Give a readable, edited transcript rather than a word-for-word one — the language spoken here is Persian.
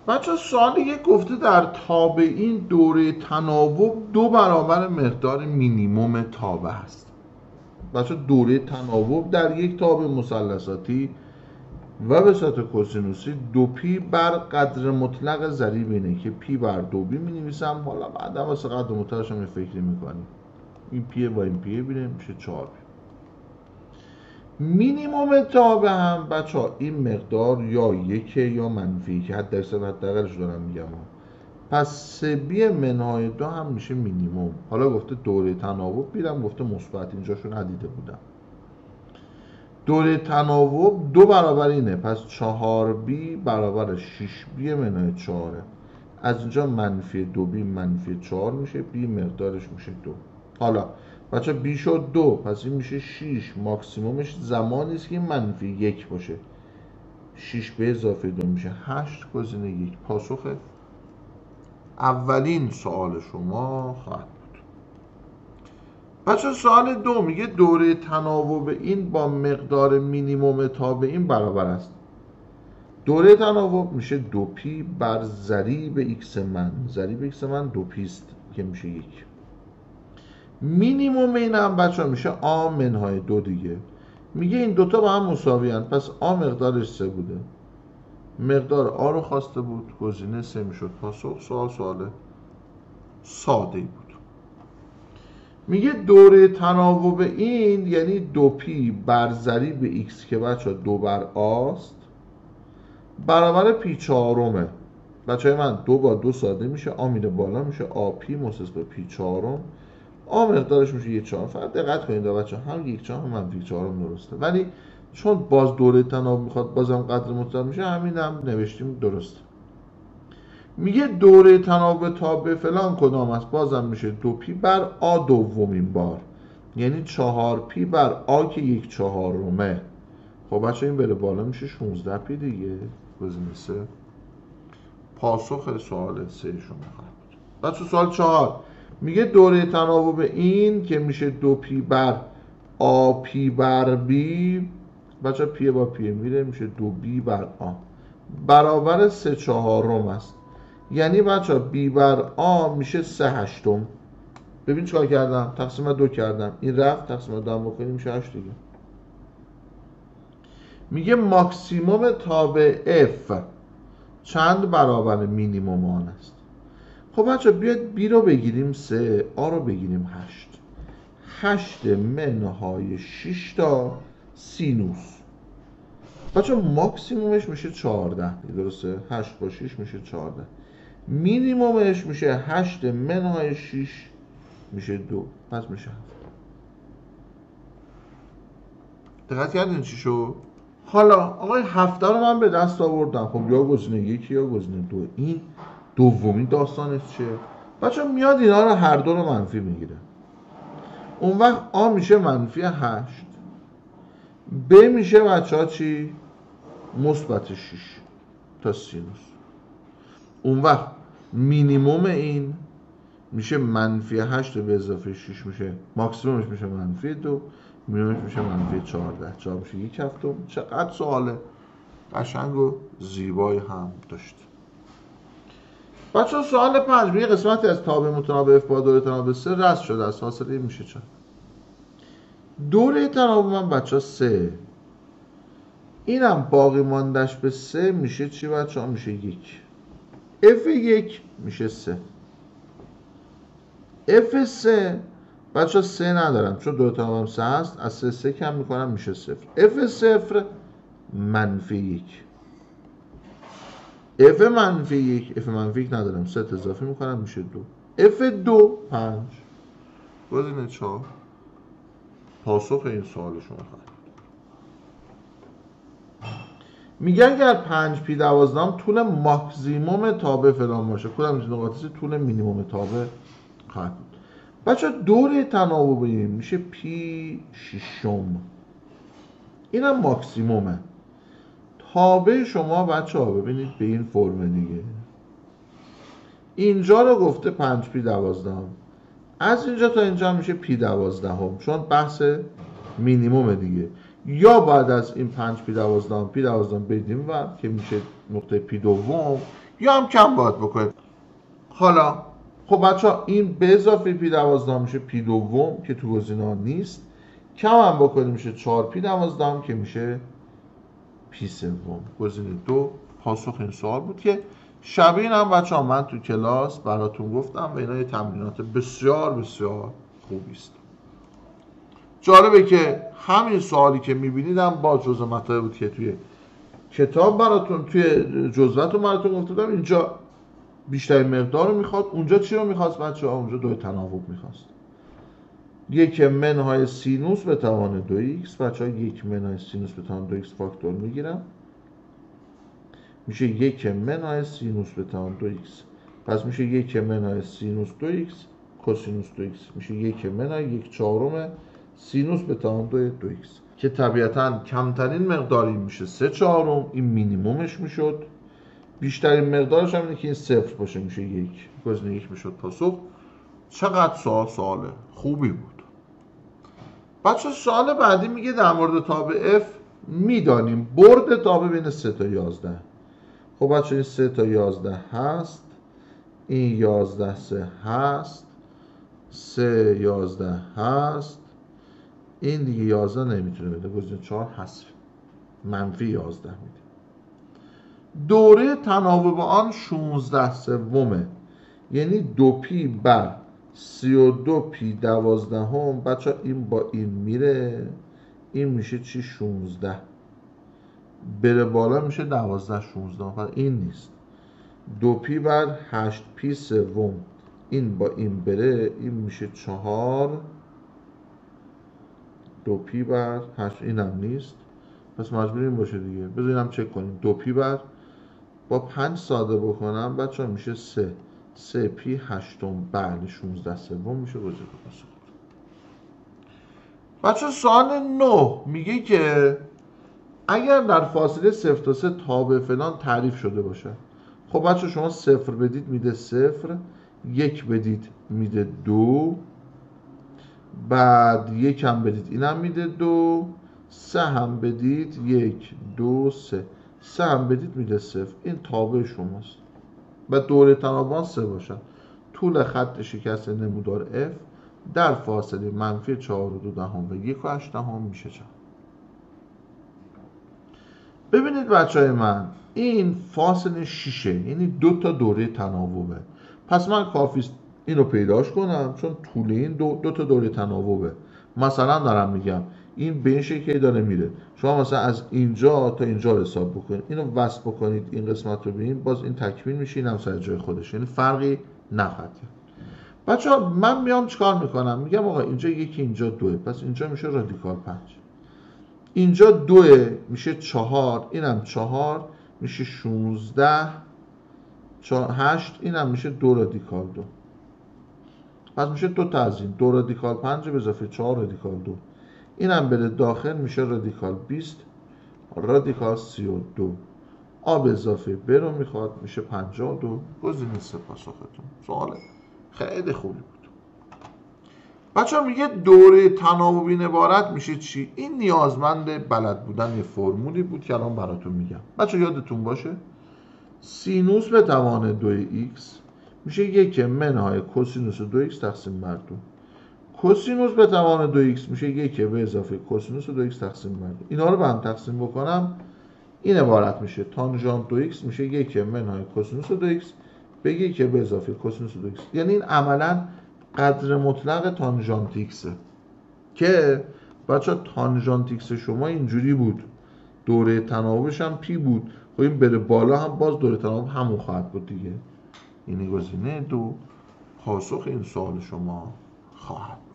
بچه سوال یک گفته در تابع این دوره تناوب 2 برابر مقدار مینیموم تابع هست. بچه دوره تناوب در یک تابع مثلثاتی و به صورت کوسینوسی 2 بر قدر مطلق ضریب اینه که پی بر 2 می نویسم. حالا بعدا واسه قدر مطلقش هم فکری میکنیم. این پیه با این پیه بیره میشه 4 پی. مینیموم تابع هم بچه ها این مقدار یا یکه یا منفی که حد درصد حداقلش دارم میگم. پس 3b منهای 2 هم میشه مینیموم. حالا گفته دوره تناوب بیرم گفته مثبت، اینجاشو ندیده بودم. دوره تناوب 2 برابر اینه، پس 4b برابر 6b منهای 4. از اینجا منفی 2b منفی 4 میشه، b مقدارش میشه 2. حالا بچه b شد 2، پس این میشه 6. ماکسیمومش زمانی است که منفی 1 باشه. 6 به اضافه 2 میشه 8. گزینه 1 پاسخ اولین سوال شما خواهد بود. بچه سوال 2 میگه دوره تناوب این با مقدار مینیموم تابع این برابر است. دوره تناوب میشه 2p بر ضریب x من. ضریب x من 2p است که میشه 1. مینیموم این هم بچه میشه a منهای 2 دیگه. میگه این دوتا با هم مساوی هستند، پس a مقدارش 3 بوده، مقدار a رو خواسته بود، گزینه 3 میشد پاسخ. سوال ساده ای بود. میگه دوره تناوب این یعنی 2p بر ضریب x که بچه 2 بر a است برابر p چهارمه. بچه های من 2 با 2 ساده میشه، a میره بالا میشه a p مساوی به p چهارم. a مقدارش میشه 1/4. فقط دقت کنید بچه هم 1/4 هم منفی 4 درسته، ولی چون باز دوره تناوب میخواد بازم قدر مطلق میشه، همین هم نوشتیم درسته. میگه دوره تناوب تابع فلان کدام است، بازم میشه 2p بر a دومین بار، یعنی 4p بر a که 1/4. خب بچه این بره بالا میشه 16p دیگه. گزینه 3 پاسخ سوال 3 شما خواهد بود. بچه سوال 4 میگه دوره تناوب این که میشه 2p بر a p بر b، بچه p با p میره میشه 2b بر a برابر 3/4 است. یعنی بچه ها b بر a میشه 3/8. ببین چیکار کردم، تقسیم 2 کردم، این رفت، تقسیم 2 هم بکنیم میشه 8 دیگه. میگه ماکسیموم تابع f چند برابر مینیموم آن است. خب بچه ها بیاد b رو بگیریم 3، a رو بگیریم 8. 8 منهای 6 تا سینوس. بچه ماکسیمومش میشه 14 درسته؟ 8 با 6 میشه 14. مینیمومش میشه 8 منهای 6 میشه 2، پس میشه 7. دقت کردین چی شد؟ حالا آقای 7 رو من به دست آوردم، خب یا گزینه 1 یا گزینه 2. این دومین داستانش چیه؟ بچه میاد اینا رو هر دو رو منفی میگیره. اون وقت a میشه منفی 8، b میشه بچه ها چی؟ مثبت 6 تا سینوس. اون وقت مینیموم این میشه منفی 8 به اضافه 6 میشه، ماکسیمومش میشه منفی 2، مینیمومش میشه منفی 14. 4 میشه 1/7. چقدر سوال قشنگ و زیبایی هم داشت. بچه سوال 5 یه قسمتی از تابع متنابع f با دوره تناوب 3 رسم شده است. حاصل میشه چند؟ دوره تناوب من بچه 3، اینم باقی ماندش به 3 میشه چی بچه ها؟ میشه 1. f1 میشه 3. f3 بچه ها 3 ندارم چون دوره تناوبم 3 هست، از 3 کم میکنم میشه 0. f0 منفی 1. f منفی 1 f منفی 1 ندارم، 3 اضافه میکنم میشه 2. f2 5. گزینه 4 پاسخ این سوال شما خواهد. میگه اگر 5p12 طول ماکسیموم تابع فلان باشه، کدام از نقاط طول مینیموم تابع خواهد بود؟ بچه دوره تناوب این میشه p6. اینم ماکسیمومه. تابع شما بچه ها ببینید به این فرمه دیگه. اینجا رو گفته 5p12، از اینجا تا اینجا میشه p12 چون بحث مینیموم دیگه. یا بعد از این 5p12 p12 بدیم و که میشه نقطه p2، یا هم کم باید بکنید. حالا خب بچه‌ها این به اضافه پی 12 میشه پی دوم که تو گزینه ها نیست، کم هم بکنید میشه 4 پی 12 که میشه پی سوم. گزینه 2 پاسخ این سوال بود که شبیه این هم بچه‌ها من تو کلاس براتون گفتم و اینا یه تمرینات بسیار بسیار خوبی است. جالبه که همین سوالی که میبینیدم با جزء مطالب بود که توی کتاب براتون توی جزوه‌تون براتون گفته بودم. اینجا بیشترین مقدار رو میخواد، اونجا چی رو میخواست بچه‌ها؟ اونجا دوی تناوب میخواست. یک منهای سینوس به توان 2x بچه‌ها، یک منهای سینوس به توان 2x فاکتور میگیرم میشه یک منهای سینوس به توان 2x، پس میشه یک منهای سینوس 2x کوسینوس 2x میشه یک منهای یک چهارم سینوس به توان 2x که طبیعتاً کمترین مقداری میشه 3/4، این مینیمومش میشد. بیشترین مقدارش هم اینه که این صفر باشه میشه یک. گزینه یک میشد پاسخ. چقدر سوال خوبی بود بچه. سوال بعدی میگه در مورد تابع F میدانیم برد تابع بین 3 تا 11. خب بچه این 3 تا 11 هست، این 11 3 هست، 3 11 هست، این دیگه 11 نمیتونه بده، گزینه 4 حذف، منفی 11 میده. دوره تناوب آن 16 سومه، یعنی 2 پی بر 32 پی 12 هم. بچه این با این میره، این میشه چی؟ 16 بره بالا میشه 12 16. پس این نیست. 2 پی بر 8 پی سوم، این با این بره این میشه 4. 2 پی بر 8 اینم نیست، پس مجبور این باشه دیگه. بذار اینم چک کنیم. 2 پی بر با 5 ساده بکنم بچه میشه 3 پی 8 بله 16 سوم میشه. گزینه پاسخ. بچه سوال 9 میگه که اگر در فاصله 0 تا 3 تابع فلان تعریف شده باشه. خب بچه شما 0 بدید میده 0، 1 بدید میده 2، بعد 1 هم بدید اینم میده 2، 3 هم بدید 1 2 3 هم بدید میده 0. این تابع شماست و دوره تناوب 3 باشن. طول خط شکست نمودار F در فاصله منفی 4.2 و 1.8 میشه 4. ببینید بچه های من این فاصله 6، یعنی 2 تا دوره تناوبه. پس من کافیست اینو پیداش کنم چون طول این دو تا دوره تناوبه. مثلا دارم میگم این به این شکلی داره میره، شما مثلا از اینجا تا اینجا حساب بکنید، اینو وصل بکنید این قسمت رو ببینید، باز این تکمیل میشه، اینم سر جای خودش، یعنی فرقی نخواهد کرد. بچه‌ها من میام چیکار میکنم؟ میگم آقا اینجا یکی اینجا 2، پس اینجا میشه رادیکال 5. اینجا 2 میشه 4، اینم 4 میشه 16 8، اینم میشه 2 رادیکال 2. پس میشه 2 تا از این 2 رادیکال 5 به اضافه 4 رادیکال 2، اینم بره داخل میشه رادیکال 20 رادیکال 32. آب اضافه ب رو میخواد میشه 52. گزینه 3 پاسختون. سوال خیلی خوبی بود بچه ها. میگه دوره تناوب این عبارت میشه چی؟ این نیازمند بلد بودن یه فرمولی بود که الان براتون میگم. بچه یادتون باشه سینوس به توان 2x میشه یک منهای کوسینوس 2x تقسیم بر 2. کوسینوس به توان 2x میشه یک به اضافه کوسینوس 2x تقسیم بر 2. اینا رو به هم تقسیم بکنم این عبارت میشه تانژانت 2x میشه یک منهای کوسینوس 2x به یک به اضافه کوسینوس 2x. یعنی این عملاً قدر مطلق تانژانت x که بچه تانژانت x شما اینجوری بود، دوره تناوبش هم پی بود. خب این بره بالا هم باز دوره تناوب همون خواهد بود دیگه. یعنی گزینه 2 پاسخ این سوال شما خواهد بود.